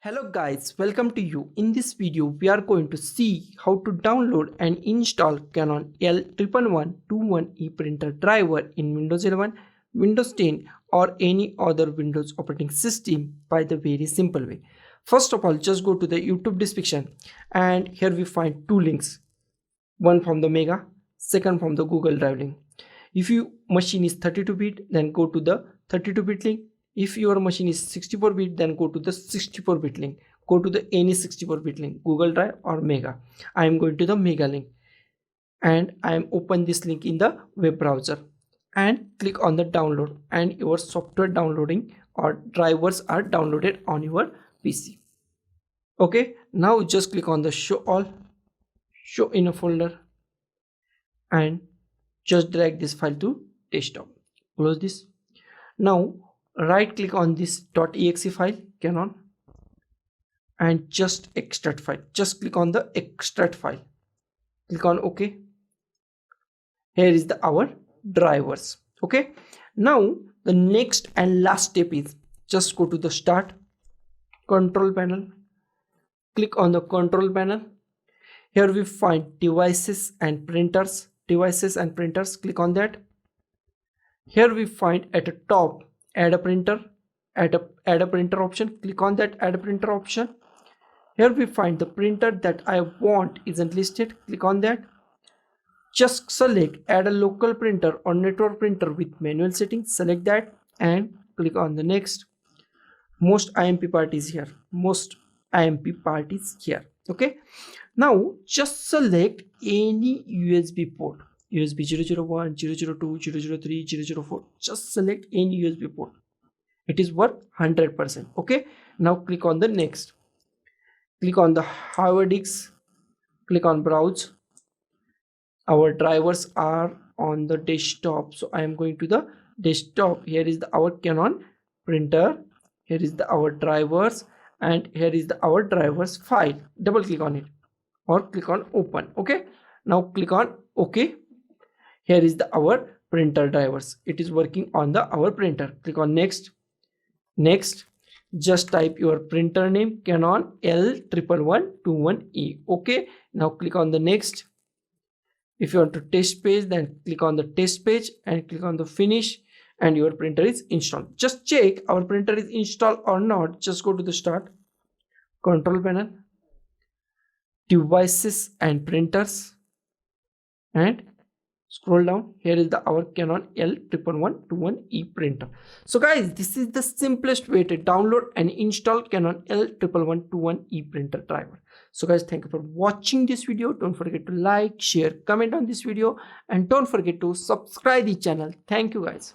Hello guys, welcome to you. In this video, we are going to see how to download and install Canon L11121e printer driver in Windows 11, Windows 10 or any other Windows operating system by the very simple way. First of all, just go to the YouTube description and here we find two links. One from the Mega, second from the Google Drive link. If your machine is 32-bit, then go to the 32-bit link. If your machine is 64-bit, then go to the 64-bit link. Go to the any 64-bit link, Google Drive or Mega. I am going to the Mega link and I am open this link in the web browser and click on the download, and your software downloading or drivers are downloaded on your PC. Okay, now just click on the show all, show in a folder, and just drag this file to desktop. Close this. Now right click on this .exe file Canon and just extract file. Just click on the extract file, click on OK. Here is our drivers. Okay, now the next and last step is just go to the start control panel, click on the control panel. Here we find devices and printers, click on that. Here we find at the top add a printer, add a printer option, click on that add a printer option. Here we find the printer that I want isn't listed, click on that. Just select add a local printer or network printer with manual settings, select that and click on the next. Most IMP part is here, okay. Now just select any USB port, USB 001, 002, 003, 004. Just select any USB port. It is worth 100%. Okay. Now click on the next. Click on the hard disk. Click on browse. Our drivers are on the desktop, so I am going to the desktop. Here is our Canon printer. Here is our drivers, and here is our drivers file. Double click on it or click on open. Okay. Now click on OK. Here is our printer drivers. It is working on our printer. Click on next. Next, just type your printer name Canon L11121e. Okay. Now click on the next. If you want to test page, then click on the test page and click on the finish, and your printer is installed. Just check our printer is installed or not. Just go to the start control panel, devices and printers, and scroll down. Here is our Canon L11121e printer. So guys, this is the simplest way to download and install Canon L11121e printer driver. So guys, thank you for watching this video. Don't forget to like, share, comment on this video, and don't forget to subscribe the channel. Thank you guys.